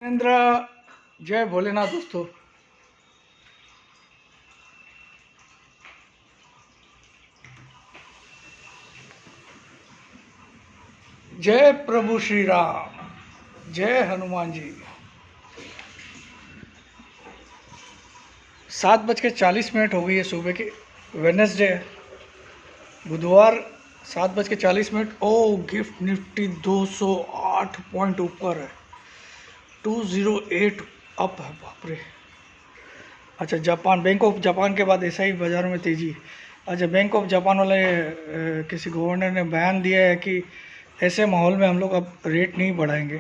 इंद्र जय भोलेनाथ दोस्तों। जय प्रभु श्री राम, जय हनुमान जी। 7:40 हो गई है सुबह की। वेडनेसडे बुधवार 7:40। ओ गिफ्ट निफ्टी 208 पॉइंट ऊपर है, 208 अप है, बाप रे। अच्छा, जापान, बैंक ऑफ जापान के बाद ऐसा ही बाज़ारों में तेज़ी। अच्छा, बैंक ऑफ जापान वाले किसी गवर्नर ने बयान दिया है कि ऐसे माहौल में हम लोग अब रेट नहीं बढ़ाएंगे।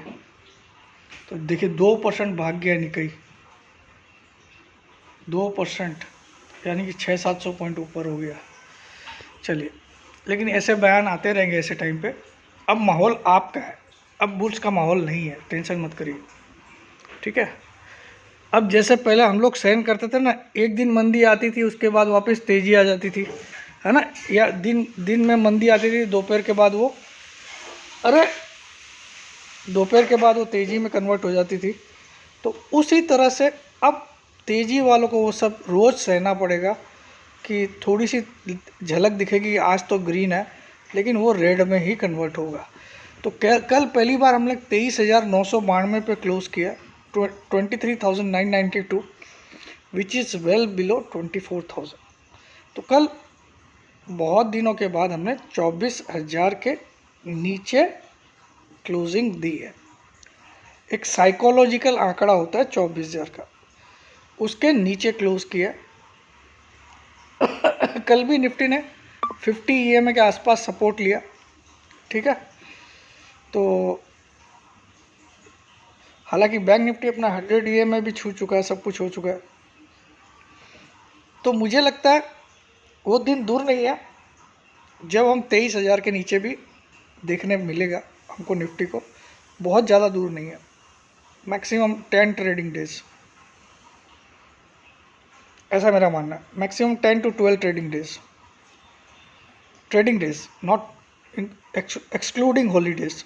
तो देखिए 2% भाग गया निकई, 2%, यानी कि 600-700 पॉइंट ऊपर हो गया। चलिए, लेकिन ऐसे बयान आते रहेंगे ऐसे टाइम पे। अब माहौल आपका है, अब बुल्स का माहौल नहीं है, टेंशन मत करिए, ठीक है। अब जैसे पहले हम लोग सहन करते थे ना, एक दिन मंदी आती थी उसके बाद वापस तेज़ी आ जाती थी, है ना, या दिन दिन में मंदी आती थी, दोपहर के बाद वो तेज़ी में कन्वर्ट हो जाती थी। तो उसी तरह से अब तेज़ी वालों को वो सब रोज़ सहना पड़ेगा कि थोड़ी सी झलक दिखेगी, आज तो ग्रीन है लेकिन वो रेड में ही कन्वर्ट होगा। तो कल पहली बार हम लोग 23,992 पे क्लोज़ किया, 23,992, विच इज़ वेल बिलो 24,000। तो कल बहुत दिनों के बाद हमने 24,000 के नीचे क्लोजिंग दी है। एक साइकोलॉजिकल आंकड़ा होता है 24,000 का, उसके नीचे क्लोज किया। कल भी निफ्टी ने 50 EMA के आसपास सपोर्ट लिया, ठीक है। तो हालांकि बैंक निफ्टी अपना 100 EMA भी छू चुका है, सब कुछ हो चुका है। तो मुझे लगता है वो दिन दूर नहीं है जब हम 23,000 के नीचे भी देखने मिलेगा हमको निफ्टी को, बहुत ज़्यादा दूर नहीं है, मैक्सिमम 10 ट्रेडिंग डेज, ऐसा मेरा मानना है। Maximum 10 to 12 trading days, not excluding holidays,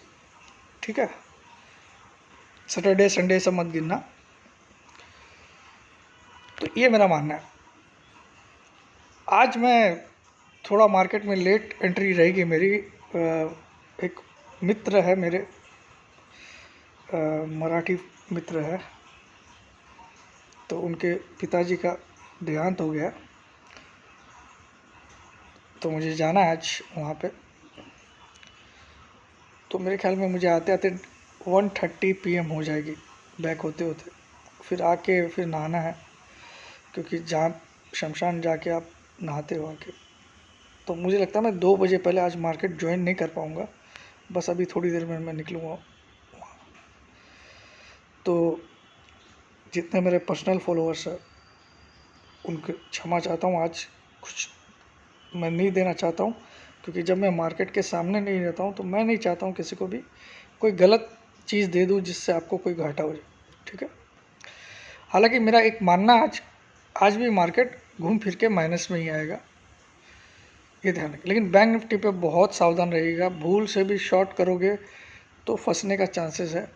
ठीक है। सैटरडे संडे सब मत गिनना। तो ये मेरा मानना है। आज मैं थोड़ा मार्केट में लेट एंट्री रहेगी मेरी। एक मित्र है मेरे, मराठी मित्र है, तो उनके पिताजी का देहांत हो गया, तो मुझे जाना है आज वहाँ पे। तो मेरे ख्याल में मुझे आते आते 1:30 PM हो जाएगी बैक होते होते। फिर आके फिर नहाना है, क्योंकि जहाँ शमशान जाके आप नहाते हो आके। तो मुझे लगता है मैं 2 बजे पहले आज मार्केट ज्वाइन नहीं कर पाऊँगा, बस अभी थोड़ी देर में मैं निकलूँगा। तो जितने मेरे पर्सनल फॉलोअर्स हैं उनके क्षमा चाहता हूँ, आज कुछ मैं नहीं देना चाहता हूँ, क्योंकि जब मैं मार्केट के सामने नहीं रहता हूँ तो मैं नहीं चाहता हूँ किसी को भी कोई गलत चीज़ दे दूँ जिससे आपको कोई घाटा हो जाए, ठीक है। हालांकि मेरा एक मानना, आज भी मार्केट घूम फिर के माइनस में ही आएगा, ये ध्यान रखें। लेकिन बैंक निफ्टी पे बहुत सावधान रहिएगा, भूल से भी शॉर्ट करोगे तो फंसने का चांसेस है,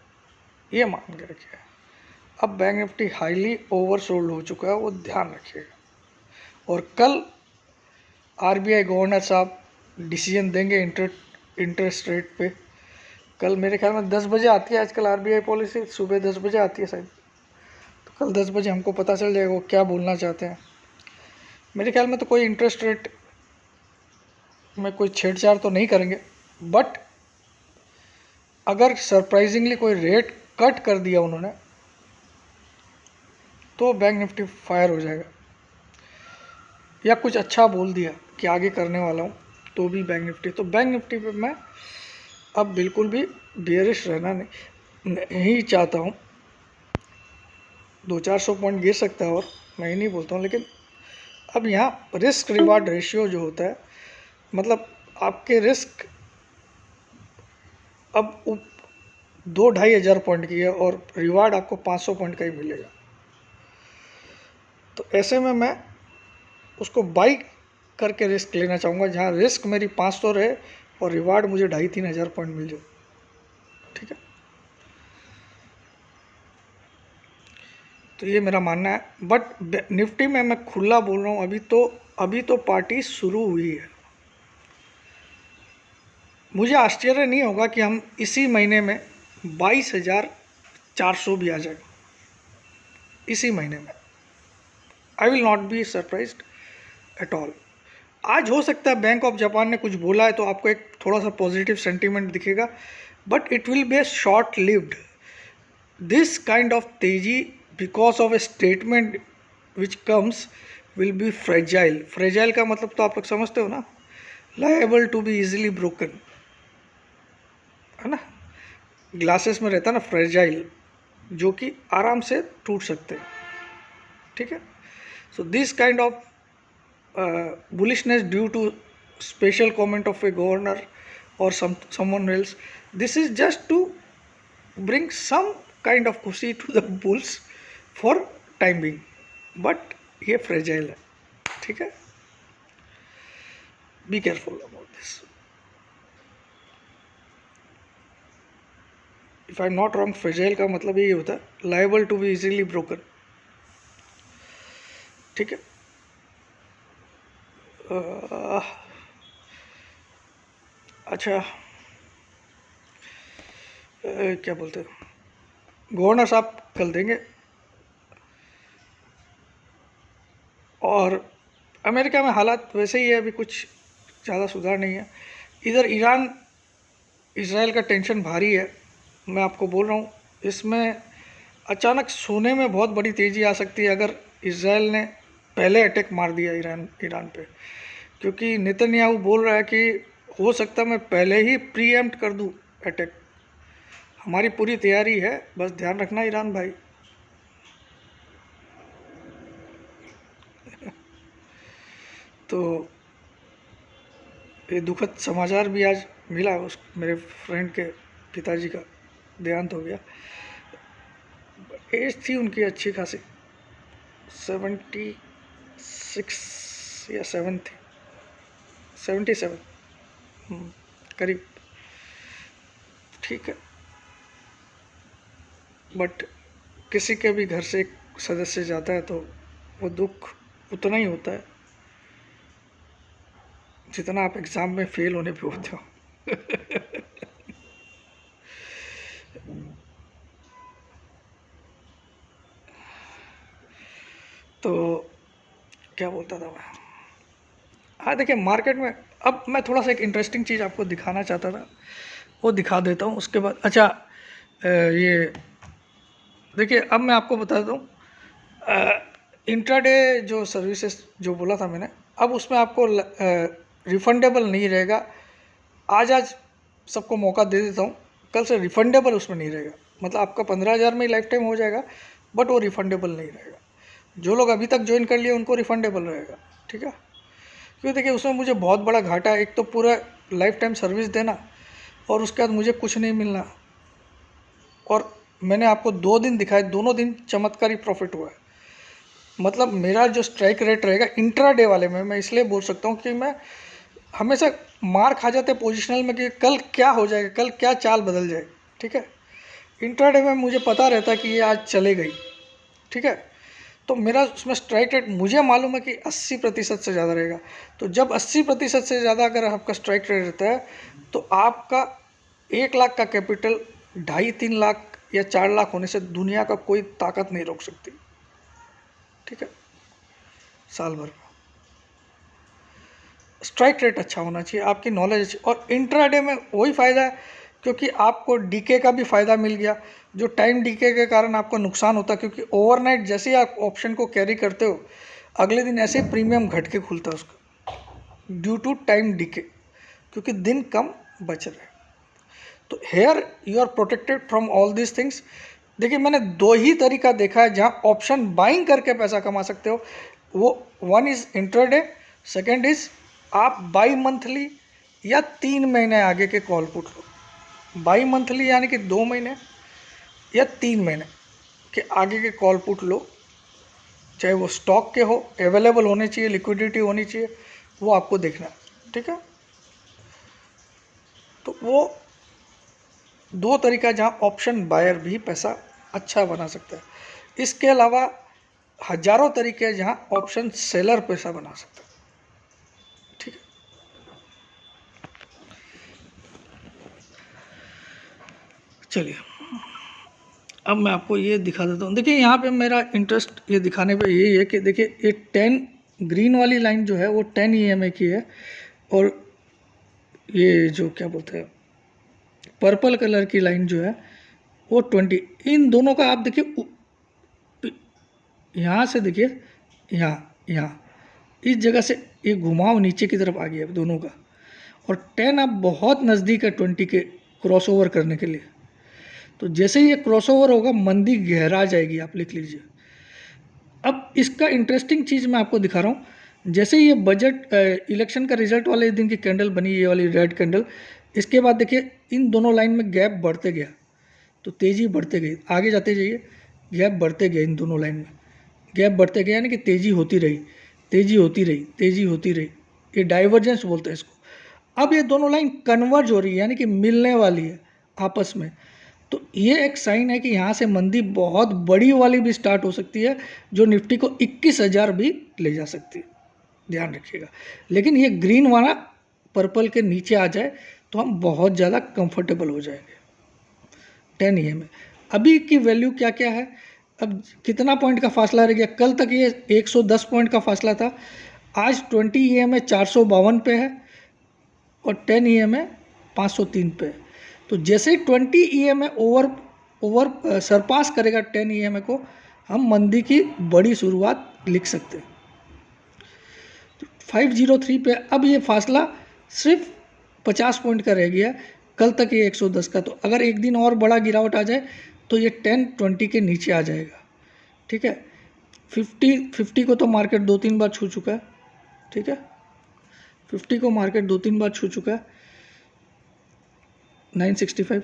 ये मान के रखिए। अब बैंक निफ्टी हाईली ओवरसोल्ड हो चुका है, वो ध्यान रखिएगा। और कल RBI गवर्नर साहब डिसीजन देंगे इंटरेस्ट रेट पे। कल मेरे ख्याल में 10 बजे आती है आजकल RBI पॉलिसी, सुबह 10 बजे आती है शायद। तो कल 10 बजे हमको पता चल जाएगा वो क्या बोलना चाहते हैं। मेरे ख्याल में तो कोई इंटरेस्ट रेट में कोई छेड़छाड़ तो नहीं करेंगे, बट अगर सरप्राइजिंगली कोई रेट कट कर दिया उन्होंने तो बैंक निफ्टी फायर हो जाएगा, या कुछ अच्छा बोल दिया कि आगे करने वाला हूँ तो भी बैंक निफ्टी। तो बैंक निफ्टी पे मैं अब बिल्कुल भी बियरिश रहना नहीं चाहता हूँ। 200-400 पॉइंट गिर सकता है, और मैं ही नहीं बोलता हूँ, लेकिन अब यहाँ रिस्क रिवार्ड रेशियो जो होता है, मतलब आपके रिस्क अब 2-2.5 हज़ार पॉइंट की है और रिवार्ड आपको 500 पॉइंट का ही मिलेगा। तो ऐसे में मैं उसको बाई करके रिस्क लेना चाहूँगा, जहाँ रिस्क मेरी 500 रहे और रिवार्ड मुझे 2.5-3 हज़ार पॉइंट मिल जाए, ठीक है। तो ये मेरा मानना है। बट निफ्टी में मैं खुला बोल रहा हूँ, अभी तो पार्टी शुरू हुई है। मुझे आश्चर्य नहीं होगा कि हम इसी महीने में 22,400 भी आ जाए, इसी महीने में। I will not be surprised at all. आज हो सकता है बैंक ऑफ जापान ने कुछ बोला है तो आपको एक थोड़ा सा पॉजिटिव सेंटीमेंट दिखेगा, but it will be a short lived. This kind of तेजी because of a statement which comes will be fragile. Fragile का मतलब तो आप लोग समझते हो ना, liable to be easily broken, है ना। ग्लासेस में रहता है ना फ्रेजाइल, जो कि आराम से टूट सकते हैं, ठीक है। So this kind of bullishness due to special comment of a governor or someone else, this is just to bring some kind of खुशी to the bulls for time being, but ये fragile है, ठीक है। be careful about this. if I'm not wrong, fragile का मतलब यही होता है liable to be easily broken, ठीक है। अच्छा, क्या बोलते हैं, गवर्नर साहब कल देंगे, और अमेरिका में हालात वैसे ही है, अभी कुछ ज़्यादा सुधार नहीं है। इधर ईरान इजराइल का टेंशन भारी है, मैं आपको बोल रहा हूँ। इसमें अचानक सोने में बहुत बड़ी तेज़ी आ सकती है अगर इजराइल ने पहले अटैक मार दिया ईरान पे, क्योंकि नेतन्याहू बोल रहा है कि हो सकता है मैं पहले ही प्रीएम्प्ट कर दूँ अटैक। हमारी पूरी तैयारी है, बस ध्यान रखना ईरान भाई। तो ये दुखद समाचार भी आज मिला, उस मेरे फ्रेंड के पिताजी का देहांत हो गया। एज थी उनकी अच्छी खासी, 76 या 7 थी, 77 करीब, ठीक है। बट किसी के भी घर से एक सदस्य जाता है तो वो दुख उतना ही होता है जितना आप एग्ज़ाम में फेल होने पे होते हो। तो क्या बोलता था मैं, हाँ देखिए मार्केट में अब मैं थोड़ा सा एक इंटरेस्टिंग चीज़ आपको दिखाना चाहता था, वो दिखा देता हूँ उसके बाद। अच्छा, ये देखिए अब मैं आपको बता देता हूँ, इंट्राडे जो सर्विसेज जो बोला था मैंने, अब उसमें आपको रिफंडेबल नहीं रहेगा। आज सबको मौका दे देता हूँ, कल से रिफंडेबल उसमें नहीं रहेगा। मतलब आपका 15,000 में ही लाइफ टाइम हो जाएगा, बट वो रिफंडेबल नहीं रहेगा। जो लोग अभी तक ज्वाइन कर लिए उनको रिफंडेबल रहेगा, ठीक है। क्योंकि देखिए उसमें मुझे बहुत बड़ा घाटा है, एक तो पूरा लाइफ टाइम सर्विस देना और उसके बाद मुझे कुछ नहीं मिलना। और मैंने आपको 2 दिन दिखाए, दोनों दिन चमत्कारी प्रॉफिट हुआ है। मतलब मेरा जो स्ट्राइक रेट रहेगा इंट्राडे वाले में, मैं इसलिए बोल सकता हूँ कि मैं हमेशा मार खा जाते पोजिशनल में कि कल क्या हो जाएगा, कल क्या चाल बदल जाए, ठीक है। इंट्राडे में मुझे पता रहता है कि ये आज चले गई, ठीक है। तो मेरा उसमें स्ट्राइक रेट मुझे मालूम है कि 80% से ज़्यादा रहेगा। तो जब 80% से ज़्यादा अगर आपका स्ट्राइक रेट रहता है तो आपका 1 लाख का कैपिटल 2.5-3 लाख या 4 लाख होने से दुनिया का कोई ताकत नहीं रोक सकती, ठीक है। साल भर में स्ट्राइक रेट अच्छा होना चाहिए, आपकी नॉलेज अच्छी, और इंट्राडे में वही फ़ायदा है क्योंकि आपको डीके का भी फ़ायदा मिल गया। जो टाइम डीके के कारण आपको नुकसान होता है, क्योंकि ओवरनाइट जैसे ही आप ऑप्शन को कैरी करते हो अगले दिन ऐसे ही प्रीमियम घट के खुलता है उसका, ड्यू टू टाइम डीके, क्योंकि दिन कम बच रहे हैं। तो here you are protected from all this things. देखिए मैंने 2 ही तरीका देखा है जहाँ ऑप्शन बाइंग करके पैसा कमा सकते हो, वो one is intraday, second is आप बाई मंथली या 3 महीने आगे के call put low. By monthly यानी कि 2 महीने या 3 महीने के आगे के कॉल पुट लो, चाहे वो स्टॉक के हो, अवेलेबल होने चाहिए, लिक्विडिटी होनी चाहिए, वो आपको देखना है, ठीक है। तो वो 2 तरीका जहाँ ऑप्शन बायर भी पैसा अच्छा बना सकता है। इसके अलावा हजारों तरीके हैं जहाँ ऑप्शन सेलर पैसा बना सकता है। ठीक है, चलिए अब मैं आपको ये दिखा देता हूँ। देखिए यहाँ पे मेरा इंटरेस्ट ये दिखाने पे यही है कि देखिए ये 10 ग्रीन वाली लाइन जो है वो 10 EMA की है, और ये जो क्या बोलते हैं पर्पल कलर की लाइन जो है वो 20। इन दोनों का आप देखिए यहाँ से देखिए, यहाँ इस जगह से ये घुमाव नीचे की तरफ आ गया दोनों का, और 10 अब बहुत नज़दीक है 20 के क्रॉसओवर करने के लिए। तो जैसे ही ये क्रॉसओवर होगा मंदी गहरा जाएगी, आप लिख लीजिए। अब इसका इंटरेस्टिंग चीज़ मैं आपको दिखा रहा हूँ। जैसे ये बजट इलेक्शन का रिजल्ट वाले दिन की कैंडल बनी, ये वाली रेड कैंडल, इसके बाद देखिए इन दोनों लाइन में गैप बढ़ते गया, तो तेज़ी बढ़ते गई, आगे जाते जाइए गैप बढ़ते गए, इन दोनों लाइन में गैप बढ़ते गए, यानी कि तेज़ी होती रही, तेज़ी होती रही, तेज़ी होती रही। ये डाइवर्जेंस बोलते हैं इसको। अब ये दोनों लाइन कन्वर्ज हो रही है, यानी कि मिलने वाली है आपस में। तो ये एक साइन है कि यहाँ से मंदी बहुत बड़ी वाली भी स्टार्ट हो सकती है, जो निफ्टी को 21,000 भी ले जा सकती है, ध्यान रखिएगा। लेकिन ये ग्रीन वाला पर्पल के नीचे आ जाए तो हम बहुत ज़्यादा कंफर्टेबल हो जाएंगे 10 EMA। अभी की वैल्यू क्या क्या है, अब कितना पॉइंट का फासला रह गया। कल तक ये 110 पॉइंट का फासला था, आज 20 EMA 452 पे है और 10 EMA 503 पे है। तो जैसे ही 20 EMA ओवर सरपास करेगा 10 EMA को, हम मंदी की बड़ी शुरुआत लिख सकते हैं। 503 पे अब ये फासला सिर्फ 50 पॉइंट का रह गया, कल तक ये 110 का। तो अगर एक दिन और बड़ा गिरावट आ जाए तो ये 10-20 के नीचे आ जाएगा। ठीक है, 50 को तो मार्केट 2-3 बार छू चुका है। ठीक है, 50 को मार्केट 2-3 बार छू चुका है। 965,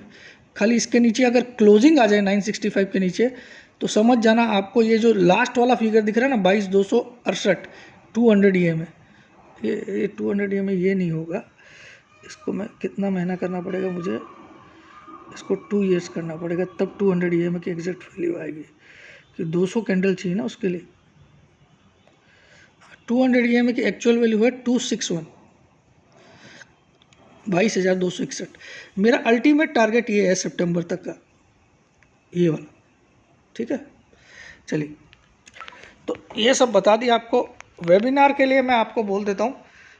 खाली इसके नीचे अगर क्लोजिंग आ जाए 965 के नीचे, तो समझ जाना आपको ये जो लास्ट वाला फिगर दिख रहा है ना 22,268, 200 EMA, ये 200 EMA ये नहीं होगा। इसको मैं कितना महीना करना पड़ेगा मुझे, इसको 2 ईयर्स करना पड़ेगा, तब 200 EMA की एग्जैक्ट वैल्यू आएगी, कि 200 कैंडल चाहिए ना उसके लिए। 200 EMA की एक्चुअल वैल्यू है 261, 22,261। मेरा अल्टीमेट टारगेट ये है सितंबर तक का, ये वाला। ठीक है, चलिए तो ये सब बता दिया आपको। वेबिनार के लिए मैं आपको बोल देता हूँ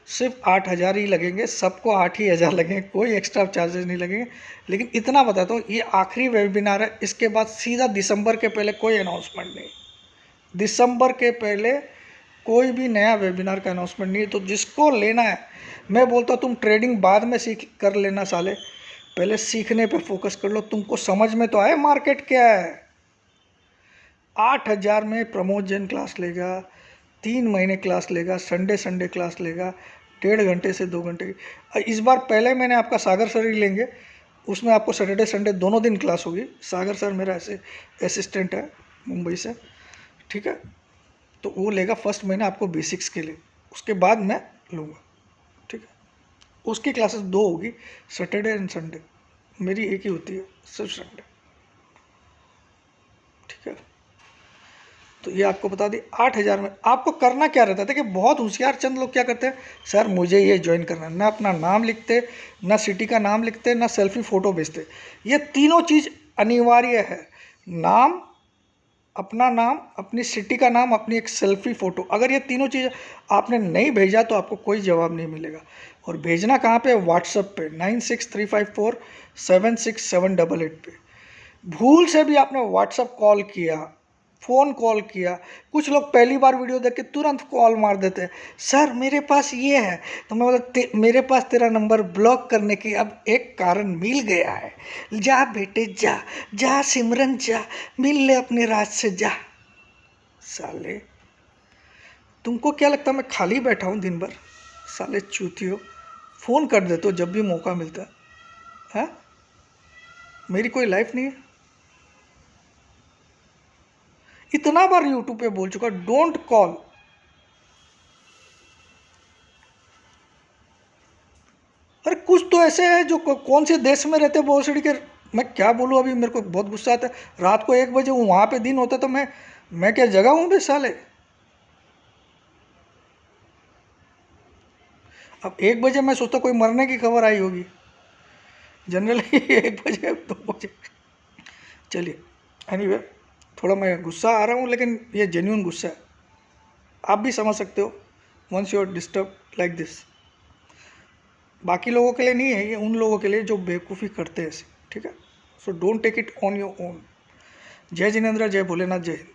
सिर्फ 8,000 ही लगेंगे, सबको 8,000 लगेंगे, कोई एक्स्ट्रा चार्जेस नहीं लगेंगे। लेकिन इतना बताता हूँ, ये आखिरी वेबिनार है, इसके बाद सीधा दिसंबर के पहले कोई अनाउंसमेंट नहीं, दिसंबर के पहले कोई भी नया वेबिनार का अनाउंसमेंट नहीं। तो जिसको लेना है, मैं बोलता हूँ तुम ट्रेडिंग बाद में सीख कर लेना साले, पहले सीखने पे फोकस कर लो। तुमको समझ में तो आए मार्केट क्या है। 8,000 में प्रमोद जैन क्लास लेगा, 3 महीने क्लास लेगा, संडे क्लास लेगा, 1.5 घंटे से 2 घंटे की। इस बार पहले मैंने आपका सागर सर ही लेंगे, उसमें आपको सैटरडे संडे दोनों दिन क्लास होगी। सागर सर मेरा ऐसे असिस्टेंट है मुंबई से। ठीक है, तो वो लेगा फर्स्ट महीना आपको बेसिक्स के लिए, उसके बाद मैं लूँगा। ठीक है, उसकी क्लासेस 2 होगी, सैटरडे एंड संडे, मेरी एक ही होती है सिर्फ संडे। ठीक है, तो ये आपको बता दी। 8,000 में आपको करना क्या रहता है, देखिए बहुत होशियार चंद लोग क्या करते हैं, सर मुझे ये ज्वाइन करना है, ना अपना नाम लिखते, ना सिटी का नाम लिखते, ना सेल्फी फ़ोटो भेजते। ये तीनों चीज़ अनिवार्य है, नाम, अपना नाम, अपनी सिटी का नाम, अपनी एक सेल्फी फ़ोटो। अगर ये तीनों चीज़ आपने नहीं भेजा तो आपको कोई जवाब नहीं मिलेगा। और भेजना कहाँ पे, व्हाट्सएप पे 9635476788 पे। भूल से भी आपने व्हाट्सएप कॉल किया, फ़ोन कॉल किया, कुछ लोग पहली बार वीडियो देख के तुरंत कॉल मार देते हैं, सर मेरे पास ये है, तो मैं बोला मेरे पास तेरा नंबर ब्लॉक करने की अब एक कारण मिल गया है, जा बेटे जा, जा सिमरन जा, मिल ले अपने राज से जा। साले तुमको क्या लगता है मैं खाली बैठा हूँ दिन भर, साले चूतियो, फ़ोन कर देते हो जब भी मौका मिलता है। मेरी कोई लाइफ नहीं है। इतना बार यूट्यूब पे बोल चुका, डोंट कॉल। अरे कुछ तो ऐसे है जो कौन से देश में रहते भोसड़ी के मैं क्या बोलूँ, अभी मेरे को बहुत गुस्सा आता है। रात को 1 बजे वहाँ पे दिन होता तो मैं क्या जगह हूँ बे साले। अब 1 बजे मैं सोचता कोई मरने की खबर आई होगी, जनरली 1 बजे 2 बजे। चलिए, एनीवे, थोड़ा मैं गुस्सा आ रहा हूँ, लेकिन ये जेन्यून गुस्सा है, आप भी समझ सकते हो। Once you are disturb like this, बाकी लोगों के लिए नहीं है ये, उन लोगों के लिए जो बेवकूफ़ी करते हैं ऐसे, ठीक है। So don't take it on your own. जय जिनेंद्र, जय भोलेनाथ, जय हिंद।